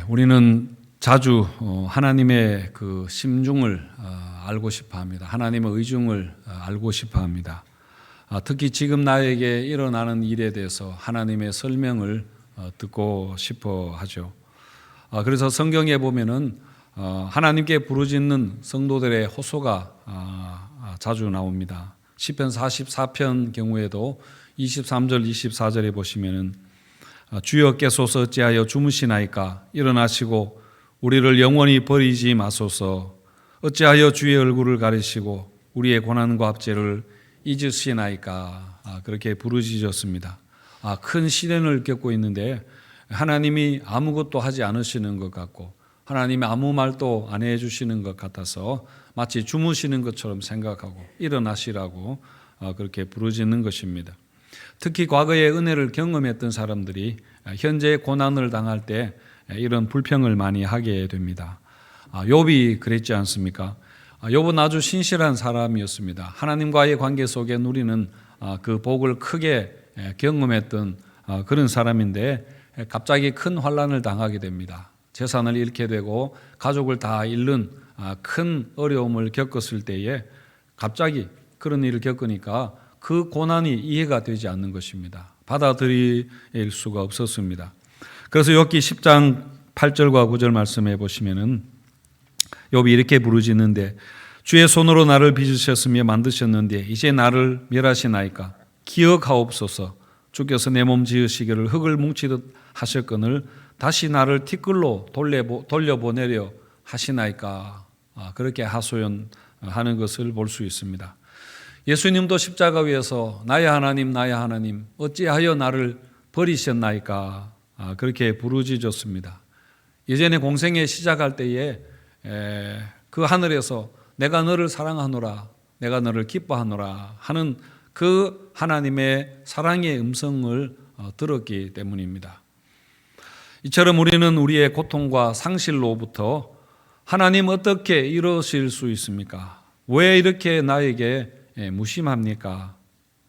우리는 자주 하나님의 그 심중을 알고 싶어 합니다. 하나님의 의중을 알고 싶어 합니다. 특히 지금 나에게 일어나는 일에 대해서 하나님의 설명을 듣고 싶어 하죠. 그래서 성경에 보면은 하나님께 부르짖는 성도들의 호소가 자주 나옵니다. 시편 44편 경우에도 23절 24절에 보시면은 주여께서서 어찌하여 주무시나이까 일어나시고 우리를 영원히 버리지 마소서. 어찌하여 주의 얼굴을 가리시고 우리의 고난과 압제를 잊으시나이까. 그렇게 부르짖었습니다. 큰 시련을 겪고 있는데 하나님이 아무것도 하지 않으시는 것 같고 하나님이 아무 말도 안 해주시는 것 같아서 마치 주무시는 것처럼 생각하고 일어나시라고 그렇게 부르짖는 것입니다. 특히 과거의 은혜를 경험했던 사람들이 현재 고난을 당할 때 이런 불평을 많이 하게 됩니다. 욥이 그랬지 않습니까? 욥은 아주 신실한 사람이었습니다. 하나님과의 관계 속에 누리는 그 복을 크게 경험했던 그런 사람인데 갑자기 큰 환난을 당하게 됩니다. 재산을 잃게 되고 가족을 다 잃는 큰 어려움을 겪었을 때에 갑자기 그런 일을 겪으니까 그 고난이 이해가 되지 않는 것입니다. 받아들일 수가 없었습니다. 그래서 욥기 10장 8절과 9절 말씀해 보시면은 욥이 이렇게 부르짖는데 주의 손으로 나를 빚으셨으며 만드셨는데 이제 나를 멸하시나이까. 기억하옵소서. 주께서 내 몸 지으시기를 흙을 뭉치듯 하셨거늘 다시 나를 티끌로 돌려보내려 하시나이까. 그렇게 하소연하는 것을 볼 수 있습니다. 예수님도 십자가 위에서 나의 하나님 어찌하여 나를 버리셨나이까. 그렇게 부르짖었습니다. 예전에 공생에 시작할 때에 그 하늘에서 내가 너를 사랑하노라 내가 너를 기뻐하노라 하는 그 하나님의 사랑의 음성을 들었기 때문입니다. 이처럼 우리는 우리의 고통과 상실로부터 하나님 어떻게 이러실 수 있습니까? 왜 이렇게 나에게 무심합니까?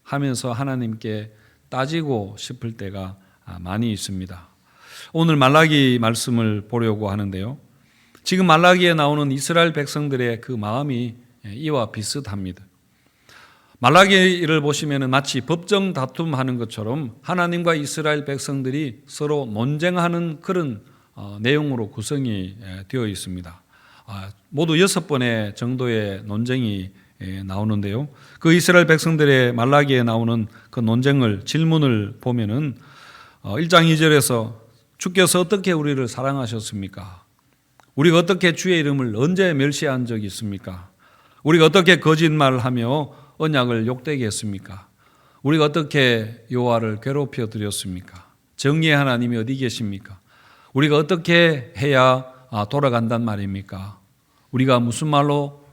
하면서 하나님께 따지고 싶을 때가 많이 있습니다. 오늘 말라기 말씀을 보려고 하는데요. 지금 말라기에 나오는 이스라엘 백성들의 그 마음이 이와 비슷합니다. 말라기를 보시면 마치 법정 다툼하는 것처럼 하나님과 이스라엘 백성들이 서로 논쟁하는 그런 내용으로 구성이 되어 있습니다. 모두 6번의 정도의 논쟁이 나오는데요. 그 이스라엘 백성들의 말라기에 나오는 그 논쟁을 질문을 보면은 1장 2절에서 주께서 어떻게 우리를 사랑하셨습니까? 우리가 어떻게 주의 이름을 언제 멸시한 적이 있습니까? 우리가 어떻게 거짓말하며 언약을 욕되게 했습니까? 우리가 어떻게 여호와를 괴롭혀 드렸습니까? 정의의 하나님이 어디 계십니까? 우리가 어떻게 해야 돌아간단 말입니까? 우리가 무슨 말로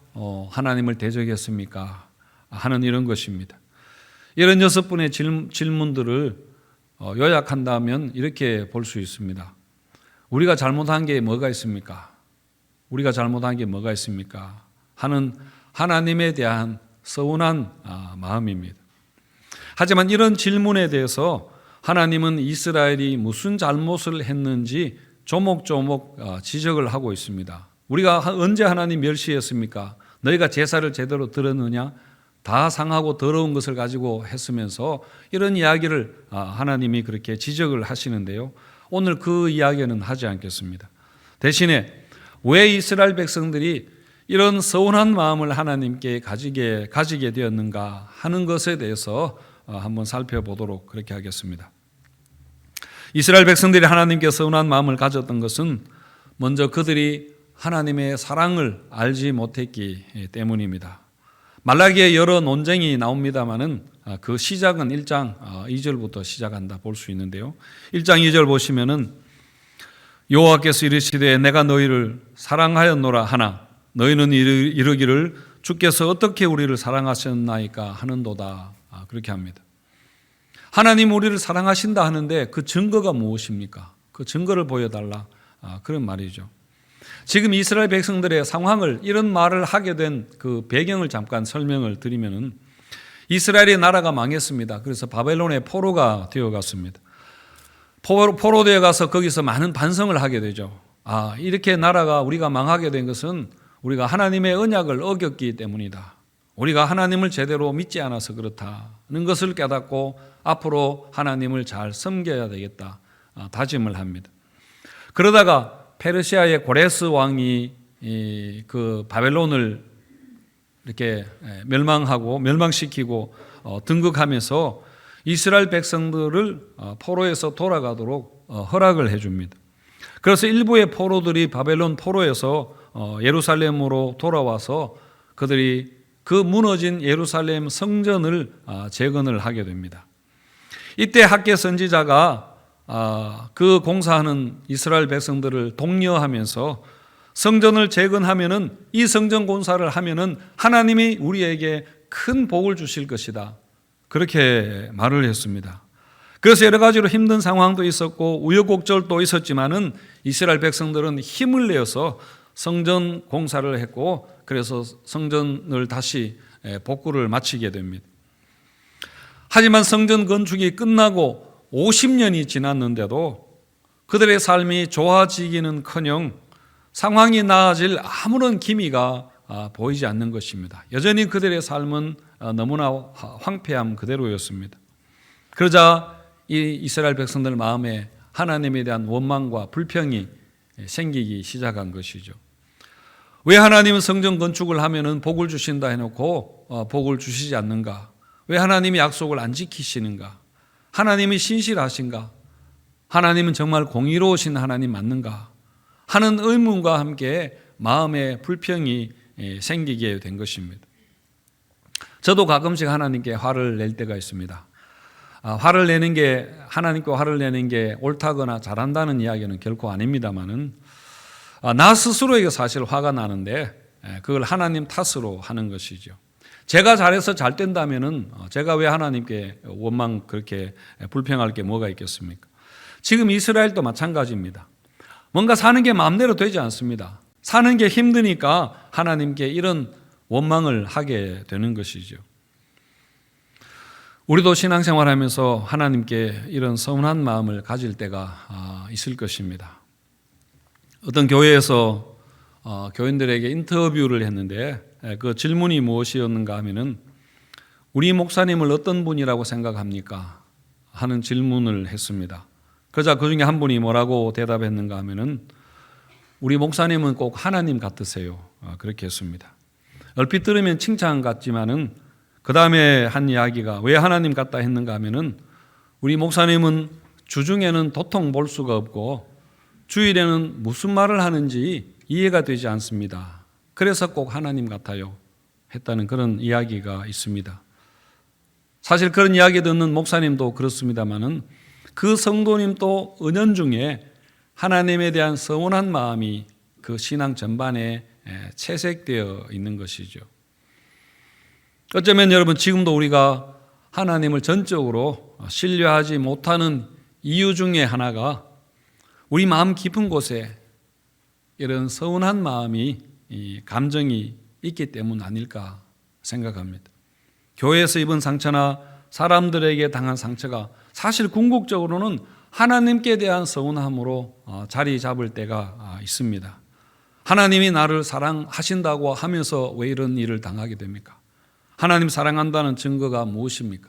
하나님을 대적했습니까? 하는 이런 것입니다. 이런 6분의 질문들을 요약한다면 이렇게 볼 수 있습니다. 우리가 잘못한 게 뭐가 있습니까? 우리가 잘못한 게 뭐가 있습니까? 하는 하나님에 대한 서운한 마음입니다. 하지만 이런 질문에 대해서 하나님은 이스라엘이 무슨 잘못을 했는지 조목조목 지적을 하고 있습니다. 우리가 언제 하나님 멸시했습니까? 너희가 제사를 제대로 드렸느냐? 다 상하고 더러운 것을 가지고 했으면서 이런 이야기를 하나님이 그렇게 지적을 하시는데요. 오늘 그 이야기는 하지 않겠습니다. 대신에 왜 이스라엘 백성들이 이런 서운한 마음을 하나님께 가지게 되었는가 하는 것에 대해서 한번 살펴보도록 그렇게 하겠습니다. 이스라엘 백성들이 하나님께 서운한 마음을 가졌던 것은 먼저 그들이 하나님의 사랑을 알지 못했기 때문입니다. 말라기에 여러 논쟁이 나옵니다마는 그 시작은 1장 2절부터 시작한다 볼 수 있는데요. 1장 2절 보시면은 여호와께서 이르시되 내가 너희를 사랑하였노라 하나 너희는 이르기를 주께서 어떻게 우리를 사랑하셨나이까 하는도다. 그렇게 합니다. 하나님 우리를 사랑하신다 하는데 그 증거가 무엇입니까? 그 증거를 보여달라. 그런 말이죠. 지금 이스라엘 백성들의 상황을 이런 말을 하게 된 그 배경을 잠깐 설명을 드리면은 이스라엘의 나라가 망했습니다. 그래서 바벨론의 포로가 되어갔습니다. 포로되어 가서 거기서 많은 반성을 하게 되죠. 이렇게 나라가 우리가 망하게 된 것은 우리가 하나님의 언약을 어겼기 때문이다. 우리가 하나님을 제대로 믿지 않아서 그렇다는 것을 깨닫고 앞으로 하나님을 잘 섬겨야 되겠다 다짐을 합니다. 그러다가 페르시아의 고레스 왕이 그 바벨론을 이렇게 멸망시키고 등극하면서 이스라엘 백성들을 포로에서 돌아가도록 허락을 해줍니다. 그래서 일부의 포로들이 바벨론 포로에서 예루살렘으로 돌아와서 그들이 그 무너진 예루살렘 성전을 재건을 하게 됩니다. 이때 학개 선지자가 그 공사하는 이스라엘 백성들을 독려하면서 성전을 재건하면은, 이 성전 공사를 하면은 하나님이 우리에게 큰 복을 주실 것이다, 그렇게 말을 했습니다. 그래서 여러 가지로 힘든 상황도 있었고 우여곡절도 있었지만은 이스라엘 백성들은 힘을 내어서 성전 공사를 했고, 그래서 성전을 다시 복구를 마치게 됩니다. 하지만 성전 건축이 끝나고 50년이 지났는데도 그들의 삶이 좋아지기는커녕 상황이 나아질 아무런 기미가 보이지 않는 것입니다. 여전히 그들의 삶은 너무나 황폐함 그대로였습니다. 그러자 이 이스라엘 백성들 마음에 하나님에 대한 원망과 불평이 생기기 시작한 것이죠. 왜 하나님은 성전 건축을 하면은 복을 주신다 해놓고 복을 주시지 않는가? 왜 하나님이 약속을 안 지키시는가? 하나님이 신실하신가? 하나님은 정말 공의로우신 하나님 맞는가? 하는 의문과 함께 마음의 불평이 생기게 된 것입니다. 저도 가끔씩 하나님께 화를 낼 때가 있습니다. 화를 내는 게, 하나님께 화를 내는 게 옳다거나 잘한다는 이야기는 결코 아닙니다만은, 나 스스로에게 사실 화가 나는데 그걸 하나님 탓으로 하는 것이죠. 제가 잘해서 잘 된다면은 제가 왜 하나님께 원망 그렇게 불평할 게 뭐가 있겠습니까? 지금 이스라엘도 마찬가지입니다. 뭔가 사는 게 마음대로 되지 않습니다. 사는 게 힘드니까 하나님께 이런 원망을 하게 되는 것이죠. 우리도 신앙생활하면서 하나님께 이런 서운한 마음을 가질 때가 있을 것입니다. 어떤 교회에서 교인들에게 인터뷰를 했는데 그 질문이 무엇이었는가 하면은, 우리 목사님을 어떤 분이라고 생각합니까? 하는 질문을 했습니다. 그러자 그 중에 한 분이 뭐라고 대답했는가 하면은, 우리 목사님은 꼭 하나님 같으세요, 그렇게 했습니다. 얼핏 들으면 칭찬 같지만은 그 다음에 한 이야기가 왜 하나님 같다 했는가 하면은, 우리 목사님은 주중에는 도통 볼 수가 없고 주일에는 무슨 말을 하는지 이해가 되지 않습니다. 그래서 꼭 하나님 같아요 했다는 그런 이야기가 있습니다. 사실 그런 이야기 듣는 목사님도 그렇습니다만은 그 성도님도 은연중에 하나님에 대한 서운한 마음이 그 신앙 전반에 채색되어 있는 것이죠. 어쩌면 여러분, 지금도 우리가 하나님을 전적으로 신뢰하지 못하는 이유 중에 하나가 우리 마음 깊은 곳에 이런 서운한 마음이, 감정이 있기 때문 아닐까 생각합니다. 교회에서 입은 상처나 사람들에게 당한 상처가 사실 궁극적으로는 하나님께 대한 서운함으로 자리 잡을 때가 있습니다. 하나님이 나를 사랑하신다고 하면서 왜 이런 일을 당하게 됩니까? 하나님 사랑한다는 증거가 무엇입니까?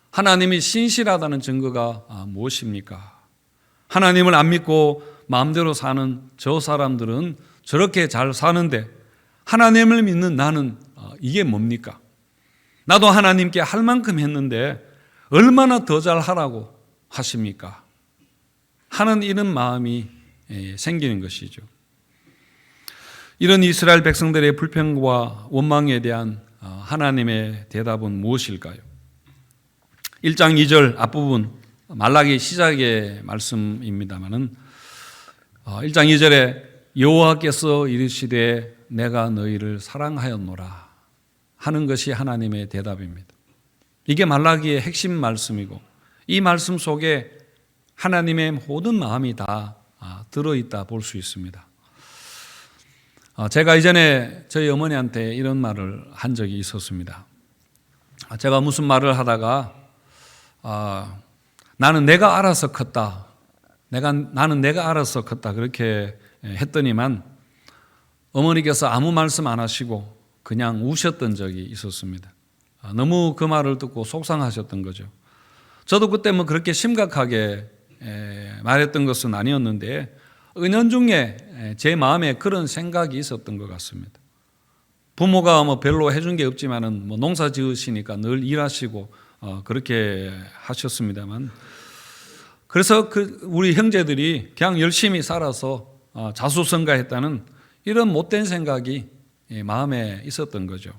하나님이 신실하다는 증거가 무엇입니까? 하나님을 안 믿고 마음대로 사는 저 사람들은 저렇게 잘 사는데 하나님을 믿는 나는 이게 뭡니까? 나도 하나님께 할 만큼 했는데 얼마나 더 잘하라고 하십니까? 하는 이런 마음이 생기는 것이죠. 이런 이스라엘 백성들의 불평과 원망에 대한 하나님의 대답은 무엇일까요? 1장 2절 앞부분 말라기 시작의 말씀입니다마는 1장 2절에 여호와께서 이르시되 내가 너희를 사랑하였노라 하는 것이 하나님의 대답입니다. 이게 말라기의 핵심 말씀이고 이 말씀 속에 하나님의 모든 마음이 다 들어있다 볼 수 있습니다. 제가 이전에 저희 어머니한테 이런 말을 한 적이 있었습니다. 제가 무슨 말을 하다가 나는 내가 알아서 컸다 나는 내가 알아서 컸다 그렇게 했더니만 어머니께서 아무 말씀 안 하시고 그냥 우셨던 적이 있었습니다. 너무 그 말을 듣고 속상하셨던 거죠. 저도 그때 뭐 그렇게 심각하게 말했던 것은 아니었는데 은연중에 제 마음에 그런 생각이 있었던 것 같습니다. 부모가 뭐 별로 해준 게 없지만은 뭐 농사 지으시니까 늘 일하시고 그렇게 하셨습니다만, 그래서 우리 형제들이 그냥 열심히 살아서 자수성가했다는 이런 못된 생각이 마음에 있었던 거죠.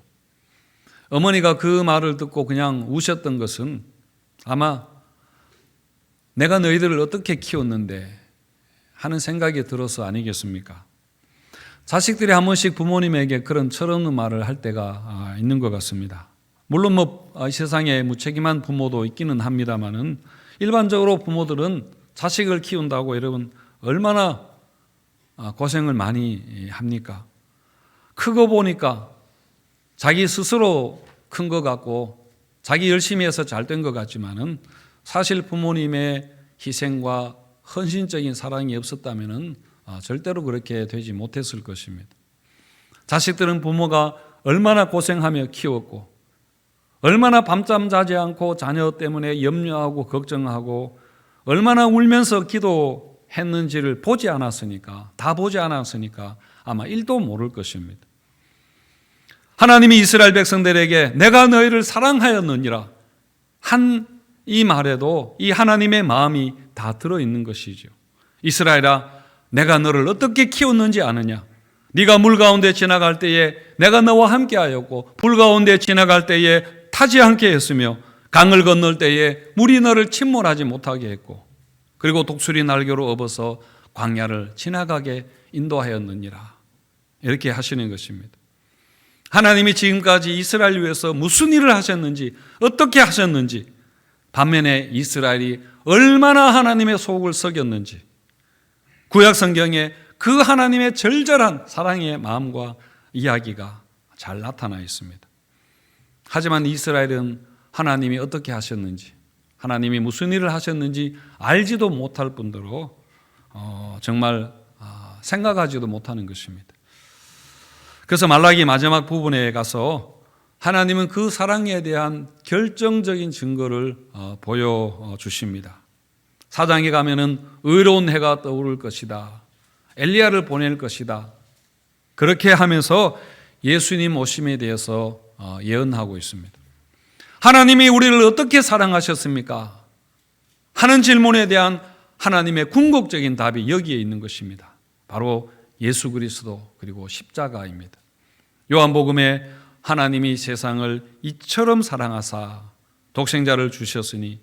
어머니가 그 말을 듣고 그냥 우셨던 것은 아마 내가 너희들을 어떻게 키웠는데 하는 생각이 들어서 아니겠습니까? 자식들이 한 번씩 부모님에게 그런 철없는 말을 할 때가 있는 것 같습니다. 물론 이 세상에 무책임한 부모도 있기는 합니다만은 일반적으로 부모들은 자식을 키운다고 여러분 얼마나 고생을 많이 합니까? 크고 보니까 자기 스스로 큰 것 같고 자기 열심히 해서 잘 된 것 같지만은 사실 부모님의 희생과 헌신적인 사랑이 없었다면은 절대로 그렇게 되지 못했을 것입니다. 자식들은 부모가 얼마나 고생하며 키웠고 얼마나 밤잠 자지 않고 자녀 때문에 염려하고 걱정하고 얼마나 울면서 기도했는지를 다 보지 않았으니까 아마 1도 모를 것입니다. 하나님이 이스라엘 백성들에게 내가 너희를 사랑하였느니라 한 이 말에도 이 하나님의 마음이 다 들어있는 것이죠. 이스라엘아, 내가 너를 어떻게 키웠는지 아느냐? 네가 물 가운데 지나갈 때에 내가 너와 함께하였고 불 가운데 지나갈 때에 타지 않게 했으며 강을 건널 때에 물이 너를 침몰하지 못하게 했고 그리고 독수리 날개로 업어서 광야를 지나가게 인도하였느니라. 이렇게 하시는 것입니다. 하나님이 지금까지 이스라엘 위해서 무슨 일을 하셨는지 어떻게 하셨는지, 반면에 이스라엘이 얼마나 하나님의 속을 썩였는지 구약 성경에 그 하나님의 절절한 사랑의 마음과 이야기가 잘 나타나 있습니다. 하지만 이스라엘은 하나님이 어떻게 하셨는지, 하나님이 무슨 일을 하셨는지 알지도 못할 뿐더러 정말 생각하지도 못하는 것입니다. 그래서 말라기 마지막 부분에 가서 하나님은 그 사랑에 대한 결정적인 증거를 보여주십니다. 4장에 가면은 의로운 해가 떠오를 것이다, 엘리야를 보낼 것이다, 그렇게 하면서 예수님 오심에 대해서 예언하고 있습니다. 하나님이 우리를 어떻게 사랑하셨습니까? 하는 질문에 대한 하나님의 궁극적인 답이 여기에 있는 것입니다. 바로 예수 그리스도 그리고 십자가입니다. 요한복음에 하나님이 세상을 이처럼 사랑하사 독생자를 주셨으니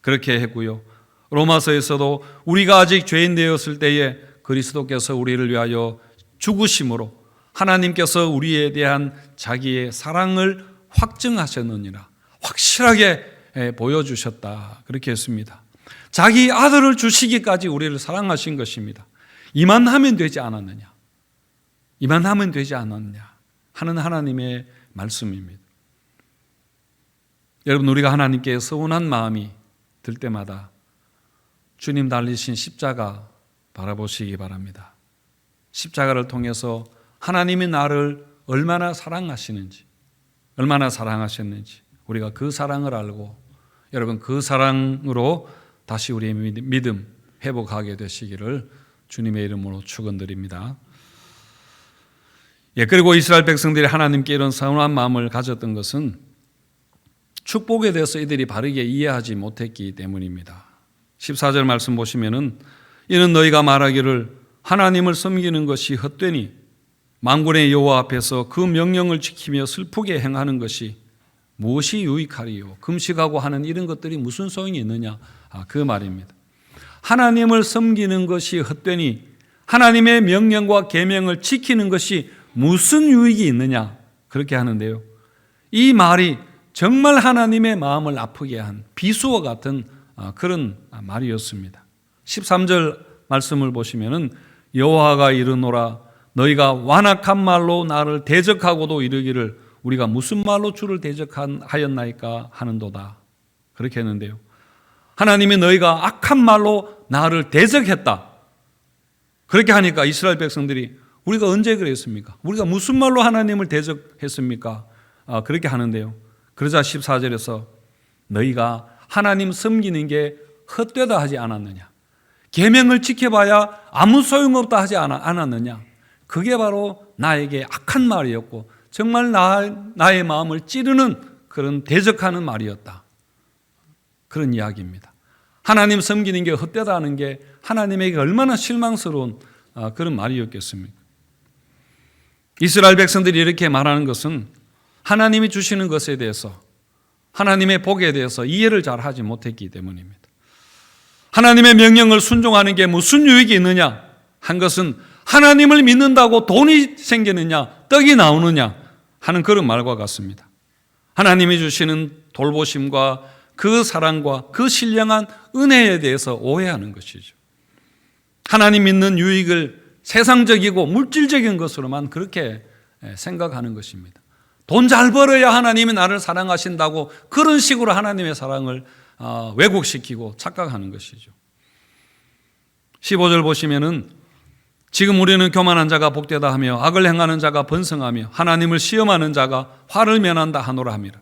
그렇게 했고요. 로마서에서도 우리가 아직 죄인 되었을 때에 그리스도께서 우리를 위하여 죽으심으로 하나님께서 우리에 대한 자기의 사랑을 확증하셨느니라, 확실하게 보여주셨다, 그렇게 했습니다. 자기 아들을 주시기까지 우리를 사랑하신 것입니다. 이만하면 되지 않았느냐, 이만하면 되지 않았느냐 하는 하나님의 말씀입니다. 여러분, 우리가 하나님께 서운한 마음이 들 때마다 주님 달리신 십자가 바라보시기 바랍니다. 십자가를 통해서 하나님이 나를 얼마나 사랑하시는지, 얼마나 사랑하셨는지 우리가 그 사랑을 알고 여러분 그 사랑으로 다시 우리의 믿음 회복하게 되시기를 주님의 이름으로 축원드립니다. 그리고 이스라엘 백성들이 하나님께 이런 서운한 마음을 가졌던 것은 축복에 대해서 이들이 바르게 이해하지 못했기 때문입니다. 14절 말씀 보시면은 이는 너희가 말하기를 하나님을 섬기는 것이 헛되니 만군의 여호와 앞에서 그 명령을 지키며 슬프게 행하는 것이 무엇이 유익하리요? 금식하고 하는 이런 것들이 무슨 소용이 있느냐? 그 말입니다. 하나님을 섬기는 것이 헛되니 하나님의 명령과 계명을 지키는 것이 무슨 유익이 있느냐? 그렇게 하는데요. 이 말이 정말 하나님의 마음을 아프게 한 비수와 같은 그런 말이었습니다. 13절 말씀을 보시면은 여호와가 이르노라 너희가 완악한 말로 나를 대적하고도 이르기를 우리가 무슨 말로 주를 대적하였나이까 하는도다. 그렇게 했는데요. 하나님이 너희가 악한 말로 나를 대적했다. 그렇게 하니까 이스라엘 백성들이 우리가 언제 그랬습니까? 우리가 무슨 말로 하나님을 대적했습니까? 그렇게 하는데요. 그러자 14절에서 너희가 하나님 섬기는 게 헛되다 하지 않았느냐? 계명을 지켜봐야 아무 소용없다 하지 않았느냐? 그게 바로 나에게 악한 말이었고 정말 나의 마음을 찌르는 그런 대적하는 말이었다. 그런 이야기입니다. 하나님 섬기는 게 헛되다 하는 게 하나님에게 얼마나 실망스러운 그런 말이었겠습니까? 이스라엘 백성들이 이렇게 말하는 것은 하나님이 주시는 것에 대해서, 하나님의 복에 대해서 이해를 잘 하지 못했기 때문입니다. 하나님의 명령을 순종하는 게 무슨 유익이 있느냐 한 것은 하나님을 믿는다고 돈이 생기느냐 떡이 나오느냐 하는 그런 말과 같습니다. 하나님이 주시는 돌보심과 그 사랑과 그 신령한 은혜에 대해서 오해하는 것이죠. 하나님 믿는 유익을 세상적이고 물질적인 것으로만 그렇게 생각하는 것입니다. 돈 잘 벌어야 하나님이 나를 사랑하신다고 그런 식으로 하나님의 사랑을 왜곡시키고 착각하는 것이죠. 15절 보시면은 지금 우리는 교만한 자가 복되다 하며 악을 행하는 자가 번성하며 하나님을 시험하는 자가 화를 면한다 하노라 함이라.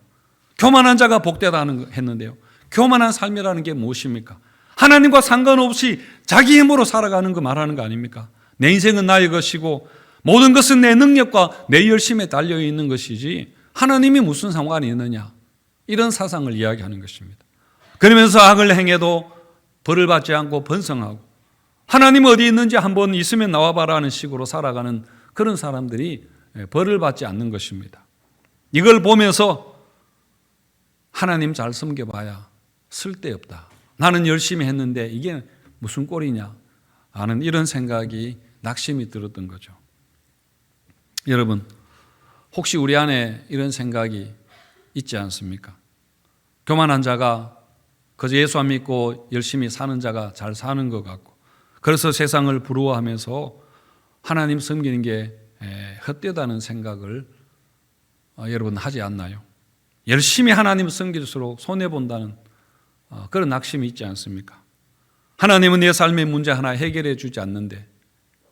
교만한 자가 복되다 했는데요. 교만한 삶이라는 게 무엇입니까? 하나님과 상관없이 자기 힘으로 살아가는 거 말하는 거 아닙니까? 내 인생은 나의 것이고 모든 것은 내 능력과 내 열심에 달려있는 것이지 하나님이 무슨 상관이 있느냐, 이런 사상을 이야기하는 것입니다. 그러면서 악을 행해도 벌을 받지 않고 번성하고 하나님 어디 있는지 한번 있으면 나와봐라 하는 식으로 살아가는 그런 사람들이 벌을 받지 않는 것입니다. 이걸 보면서 하나님 잘 섬겨봐야 쓸데없다, 나는 열심히 했는데 이게 무슨 꼴이냐 하는 이런 생각이 낙심이 들었던 거죠. 여러분, 혹시 우리 안에 이런 생각이 있지 않습니까? 교만한 자가 그저 예수 안 믿고 열심히 사는 자가 잘 사는 것 같고, 그래서 세상을 부러워하면서 하나님 섬기는 게 헛되다는 생각을 여러분 하지 않나요? 열심히 하나님 섬길수록 손해본다는 그런 낙심이 있지 않습니까? 하나님은 내 삶의 문제 하나 해결해 주지 않는데,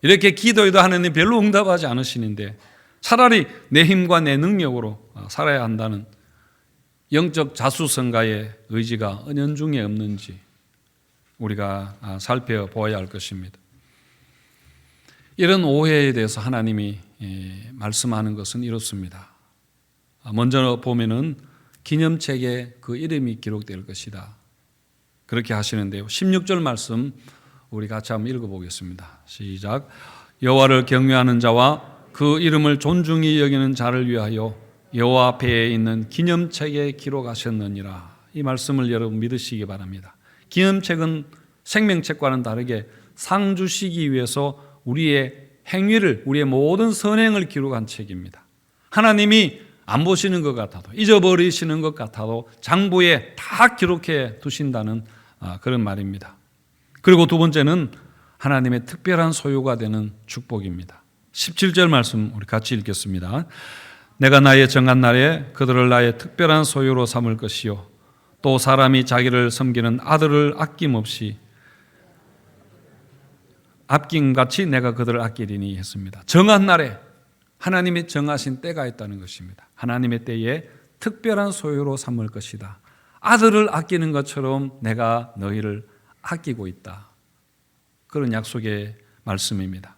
이렇게 기도해도 하나님 별로 응답하지 않으시는데 차라리 내 힘과 내 능력으로 살아야 한다는 영적 자수성가의 의지가 은연중에 없는지 우리가 살펴보아야 할 것입니다. 이런 오해에 대해서 하나님이 말씀하는 것은 이렇습니다. 먼저 보면은 기념책에 그 이름이 기록될 것이다, 그렇게 하시는데요. 16절 말씀 우리 같이 한번 읽어보겠습니다. 시작. 여호와를 경외하는 자와 그 이름을 존중히 여기는 자를 위하여 여호와 앞에 있는 기념책에 기록하셨느니라. 이 말씀을 여러분 믿으시기 바랍니다. 기념책은 생명책과는 다르게 상 주시기 위해서 우리의 행위를, 우리의 모든 선행을 기록한 책입니다. 하나님이 안 보시는 것 같아도, 잊어버리시는 것 같아도 장부에 다 기록해 두신다는 그런 말입니다. 그리고 두 번째는 하나님의 특별한 소유가 되는 축복입니다. 17절 말씀 우리 같이 읽겠습니다. 내가 나의 정한 날에 그들을 나의 특별한 소유로 삼을 것이요 또 사람이 자기를 섬기는 아들을 아낌없이 아낌같이 내가 그들을 아끼리니 했습니다. 정한 날에 하나님이 정하신 때가 있다는 것입니다. 하나님의 때에 특별한 소유로 삼을 것이다. 아들을 아끼는 것처럼 내가 너희를 아끼고 있다. 그런 약속의 말씀입니다.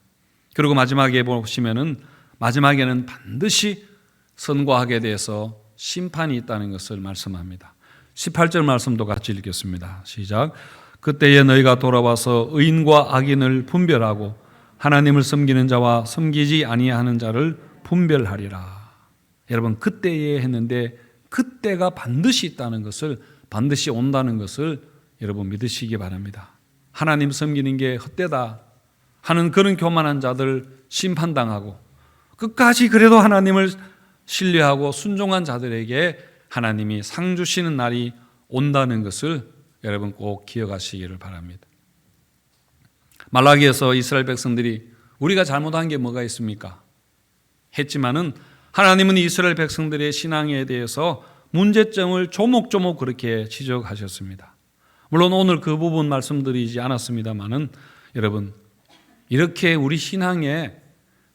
그리고 마지막에 보시면은 마지막에는 반드시 선고하게 돼서 심판이 있다는 것을 말씀합니다. 18절 말씀도 같이 읽겠습니다. 시작. 그때에 너희가 돌아와서 의인과 악인을 분별하고 하나님을 섬기는 자와 섬기지 아니하는 자를 분별하리라. 여러분, 그때에 했는데 그때가 반드시 있다는 것을, 반드시 온다는 것을 여러분 믿으시기 바랍니다. 하나님 섬기는 게 헛되다 하는 그런 교만한 자들 심판당하고, 끝까지 그래도 하나님을 신뢰하고 순종한 자들에게 하나님이 상 주시는 날이 온다는 것을 여러분 꼭 기억하시기를 바랍니다. 말라기에서 이스라엘 백성들이 우리가 잘못한 게 뭐가 있습니까? 했지만은 하나님은 이스라엘 백성들의 신앙에 대해서 문제점을 조목조목 그렇게 지적하셨습니다. 물론 오늘 그 부분 말씀드리지 않았습니다만은 여러분, 이렇게 우리 신앙에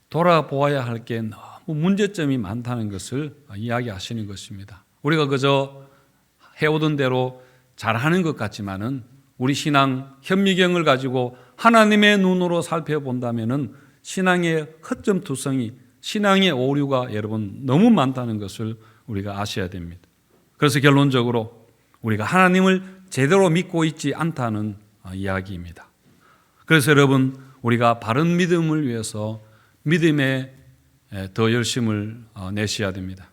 돌아보아야 할 게 너무 문제점이 많다는 것을 이야기하시는 것입니다. 우리가 그저 해오던 대로 잘하는 것 같지만은 우리 신앙 현미경을 가지고 하나님의 눈으로 살펴본다면은 신앙의 허점투성이, 신앙의 오류가 여러분 너무 많다는 것을 우리가 아셔야 됩니다. 그래서 결론적으로 우리가 하나님을 제대로 믿고 있지 않다는 이야기입니다. 그래서 여러분, 우리가 바른 믿음을 위해서 믿음에 더 열심을 내셔야 됩니다.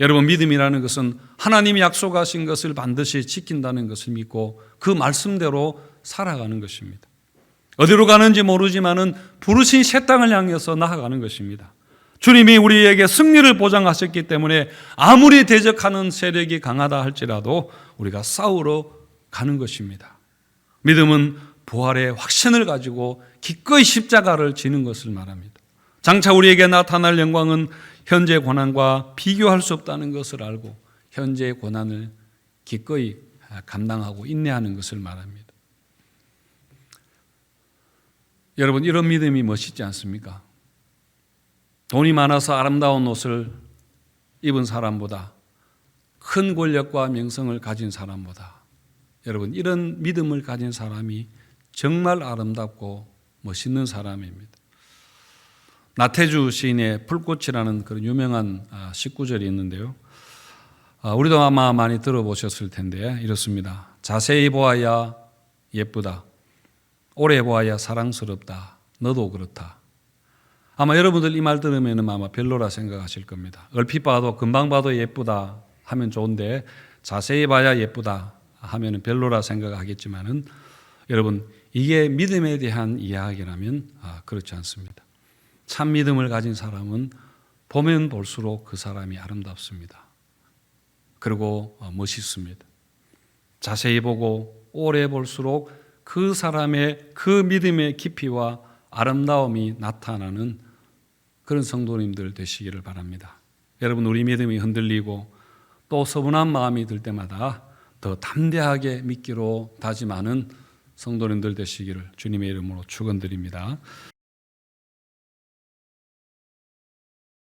여러분, 믿음이라는 것은 하나님이 약속하신 것을 반드시 지킨다는 것을 믿고 그 말씀대로 살아가는 것입니다. 어디로 가는지 모르지만은 부르신 새 땅을 향해서 나아가는 것입니다. 주님이 우리에게 승리를 보장하셨기 때문에 아무리 대적하는 세력이 강하다 할지라도 우리가 싸우러 가는 것입니다. 믿음은 부활의 확신을 가지고 기꺼이 십자가를 지는 것을 말합니다. 장차 우리에게 나타날 영광은 현재 고난과 비교할 수 없다는 것을 알고 현재의 고난을 기꺼이 감당하고 인내하는 것을 말합니다. 여러분, 이런 믿음이 멋있지 않습니까? 돈이 많아서 아름다운 옷을 입은 사람보다, 큰 권력과 명성을 가진 사람보다 여러분, 이런 믿음을 가진 사람이 정말 아름답고 멋있는 사람입니다. 나태주 시인의 풀꽃이라는 그런 유명한 19절이 있는데요. 우리도 아마 많이 들어보셨을 텐데 이렇습니다. 자세히 보아야 예쁘다. 오래 보아야 사랑스럽다. 너도 그렇다. 아마 여러분들 이 말 들으면 아마 별로라 생각하실 겁니다. 얼핏 봐도 금방 봐도 예쁘다 하면 좋은데 자세히 봐야 예쁘다 하면 별로라 생각하겠지만은 여러분, 이게 믿음에 대한 이야기라면 그렇지 않습니다. 참 믿음을 가진 사람은 보면 볼수록 그 사람이 아름답습니다. 그리고 멋있습니다. 자세히 보고 오래 볼수록 그 사람의 그 믿음의 깊이와 아름다움이 나타나는 그런 성도님들 되시기를 바랍니다. 여러분, 우리 믿음이 흔들리고 또 서운한 마음이 들 때마다 더 담대하게 믿기로 다짐하는 성도님들 되시기를 주님의 이름으로 축원드립니다.